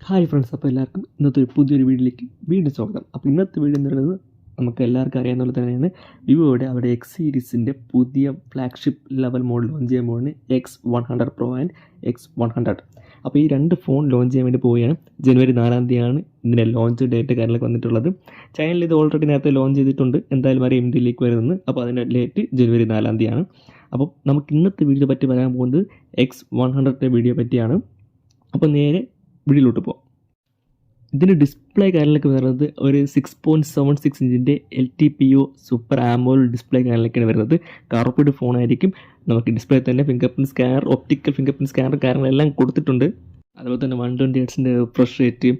Hi friends, അപ്പോൾ എല്ലാവർക്കും ഇന്നത്തെ ഒരു പുതിയൊരു വീഡിയോയിലേക്ക് വീണ്ടും സ്വാഗതം. അപ്പോൾ ഇന്നത്തെ വീഡിയോ എന്ന് പറയുന്നത് നമുക്ക് എല്ലാവർക്കും അറിയാവുന്ന പോലെ തന്നെയാണ് വിവോയുടെ അവരുടെ എക്സ് സീരീസിൻ്റെ പുതിയ ഫ്ലാഗ്ഷിപ്പ് ലെവൽ മോഡൽ ലോഞ്ച് ചെയ്യാൻ പോകുന്നത് X100 Pro ആൻഡ് X100. അപ്പോൾ ഈ രണ്ട് ഫോൺ ലോഞ്ച് ചെയ്യാൻ വേണ്ടി പോവുകയാണ്. ജനുവരി 4 തീയതിയാണ് ഇതിൻ്റെ ലോഞ്ച് ഡേറ്റ് കാര്യങ്ങളൊക്കെ വന്നിട്ടുള്ളത്. ചൈനയിൽ ഇത് ഓൾറെഡി നേരത്തെ ലോഞ്ച് ചെയ്തിട്ടുണ്ട്, എന്തായാലും അറിയാം ഇന്ത്യയിലേക്ക് വരുന്നത്. അപ്പോൾ അതിൻ്റെ ഡേറ്റ് ജനുവരി 4 തീയതിയാണ്. അപ്പോൾ നമുക്ക് ഇന്നത്തെ വീഡിയോ പറ്റി പറയാൻ പോകുന്നത് X100 വീഡിയോ പറ്റിയാണ്. അപ്പോൾ നേരെ വീഡിയോയിലോട്ട് പോകാം. ഇതിൻ്റെ ഡിസ്പ്ലേ കാര്യങ്ങളൊക്കെ വരുന്നത് ഒരു 6.76 ഇഞ്ചിൻ്റെ LTPO സൂപ്പർ ആമോലെഡ് ഡിസ്പ്ലേ കാര്യങ്ങളൊക്കെയാണ് വരുന്നത്. കാർബൈഡ് ഫോണായിരിക്കും. നമുക്ക് ഡിസ്പ്ലേ തന്നെ finger print scanner, optical finger print scanner കാര്യങ്ങളെല്ലാം കൊടുത്തിട്ടുണ്ട്. അതുപോലെ തന്നെ 120 ഹെർട്സിൻ്റെ റിഫ്രഷ് റേറ്റ്,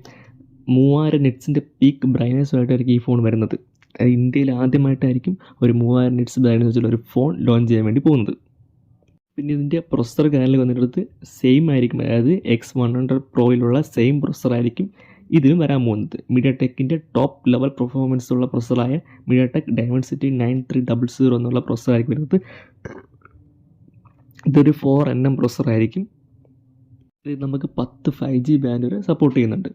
3000 നിറ്റ്സിൻ്റെ പീക്ക് ബ്രൈറ്റ്നസ്സുമായിട്ടായിരിക്കും ഈ ഫോൺ വരുന്നത്. ഇന്ത്യയിൽ ആദ്യമായിട്ടായിരിക്കും ഒരു 3000 നിറ്റ്സ് ബ്രൈറ്റ്നസ് വെച്ചുള്ള ഒരു ഫോൺ ലോഞ്ച് ചെയ്യാൻ വേണ്ടി പോകുന്നത്. പിന്നെ ഇതിൻ്റെ പ്രൊസസ്സർ കാര്യങ്ങൾ വന്നിട്ട് സെയിം ആയിരിക്കും, അതായത് X100 Proയിലുള്ള സെയിം പ്രൊസസ്സറായിരിക്കും ഇതിലും വരാൻ പോകുന്നത്. മീഡിയാടെക്കിൻ്റെ ടോപ്പ് ലെവൽ പെർഫോമൻസ് ഉള്ള പ്രൊസസ്സറായ മീഡിയാടെക് ഡയമൻസിറ്റി 9300 എന്നുള്ള പ്രൊസസ്സറായിരിക്കും വരുന്നത്. ഇതൊരു 4nm പ്രൊസസ്സറായിരിക്കും. ഇത് നമുക്ക് 10 5G ബാൻഡ് വരെ സപ്പോർട്ട് ചെയ്യുന്നുണ്ട്.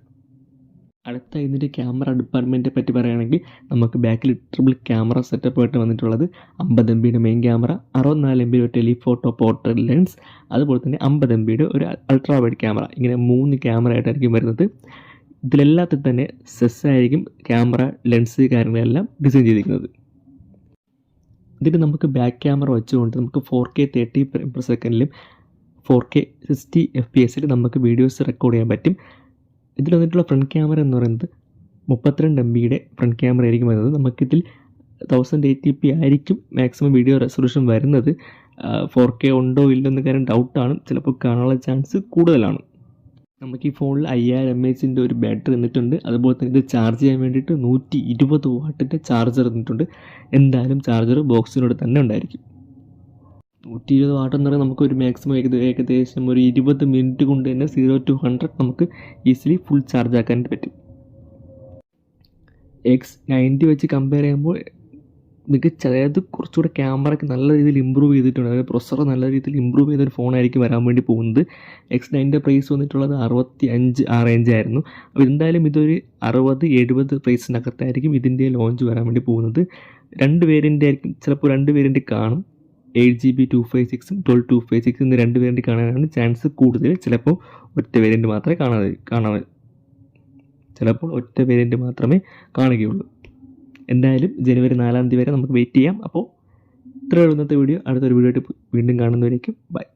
അടുത്ത ഇതിൻ്റെ ക്യാമറ ഡിപ്പാർട്ട്മെൻറ്റിനെ പറ്റി പറയുകയാണെങ്കിൽ നമുക്ക് ബാക്കിൽ ട്രിപ്പിൾ ക്യാമറ സെറ്റപ്പ് ആയിട്ട് വന്നിട്ടുള്ളത് 50 MB മെയിൻ ക്യാമറ, 64 MB ഒരു ടെലിഫോട്ടോ പോർട്രേറ്റ് ലെൻസ്, അതുപോലെ തന്നെ 50 MB ഒരു അൾട്രാ വൈഡ് ക്യാമറ. ഇങ്ങനെ 3 ക്യാമറ ആയിട്ടായിരിക്കും വരുന്നത്. ഇതിലെല്ലാത്തിൽ തന്നെ സെസ് ആയിരിക്കും ക്യാമറ, ലെൻസ് കാര്യങ്ങളെല്ലാം ഡിസൈൻ ചെയ്തിരിക്കുന്നത്. ഇതിന് നമുക്ക് ബാക്ക് ക്യാമറ വെച്ചുകൊണ്ട് നമുക്ക് 4K 30 ഫ്രെയിം/സെക്കൻഡിലും 4K 60 FPS നമുക്ക് വീഡിയോസ് റെക്കോർഡ് ചെയ്യാൻ പറ്റും. ഇതിൽ വന്നിട്ടുള്ള ഫ്രണ്ട് ക്യാമറ എന്ന് പറയുന്നത് 32 MB ഫ്രണ്ട് ക്യാമറ ആയിരിക്കും വരുന്നത്. നമുക്കിതിൽ 1080p ആയിരിക്കും മാക്സിമം വീഡിയോ റെസൊല്യൂഷൻ വരുന്നത്. 4K ഉണ്ടോ ഇല്ലെന്ന കാര്യം ഡൗട്ടാണ്, ചിലപ്പോൾ കാണാനുള്ള ചാൻസ് കൂടുതലാണ്. നമുക്ക് ഈ ഫോണിൽ 5000 mAh ഒരു ബാറ്ററി തന്നിട്ടുണ്ട്. അതുപോലെ തന്നെ ഇത് ചാർജ് ചെയ്യാൻ വേണ്ടിയിട്ട് 120 വാട്ടിൻ്റെ ചാർജർ തന്നിട്ടുണ്ട്. എന്തായാലും ചാർജർ ബോക്സിനോട് തന്നെ ഉണ്ടായിരിക്കും. 120 വാട്ട് എന്ന് പറയുന്നത് നമുക്ക് ഒരു മാക്സിമം ഏകദേശം ഒരു 20 മിനിറ്റ് കൊണ്ട് തന്നെ 0 to 100 നമുക്ക് ഈസിലി ഫുൾ ചാർജ് ആക്കാൻ പറ്റും. X90 വെച്ച് കമ്പയർ ചെയ്യുമ്പോൾ മികച്ച, അതായത് കുറച്ചുകൂടെ ക്യാമറയ്ക്ക് നല്ല രീതിയിൽ ഇമ്പ്രൂവ് ചെയ്തിട്ടുണ്ട്. അതായത് പ്രൊസസ്സർ നല്ല രീതിയിൽ ഇമ്പ്രൂവ് ചെയ്തൊരു ഫോണായിരിക്കും വരാൻ വേണ്ടി പോകുന്നത്. X90 പ്രൈസ് വന്നിട്ടുള്ളത് 65 ആ റേഞ്ചായിരുന്നു. അപ്പോൾ എന്തായാലും ഇതൊരു 60-70 പ്രൈസിനകത്തായിരിക്കും ഇതിൻ്റെ ലോഞ്ച് വരാൻ വേണ്ടി പോകുന്നത്. 2 വേരിയൻ്റ് ആയിരിക്കും, ചിലപ്പോൾ 2 വേരിയൻ്റ് കാണും. 8GB 256 12 256 എന്നീ 2 വേരിയൻ്റ് കാണാനാണ് ചാൻസ് കൂടുതൽ. ചിലപ്പോൾ ഒറ്റ വേരിയൻ്റ് മാത്രമേ ചിലപ്പോൾ ഒറ്റ വേരിയൻ്റ് മാത്രമേ കാണുകയുള്ളൂ. എന്തായാലും ജനുവരി 4 വരെ നമുക്ക് വെയിറ്റ് ചെയ്യാം. അപ്പോൾ ഇത്രയുള്ള ഇന്നത്തെ വീഡിയോ. അടുത്തൊരു വീഡിയോ ആയിട്ട് വീണ്ടും കാണുന്നവരേക്കും ബൈ.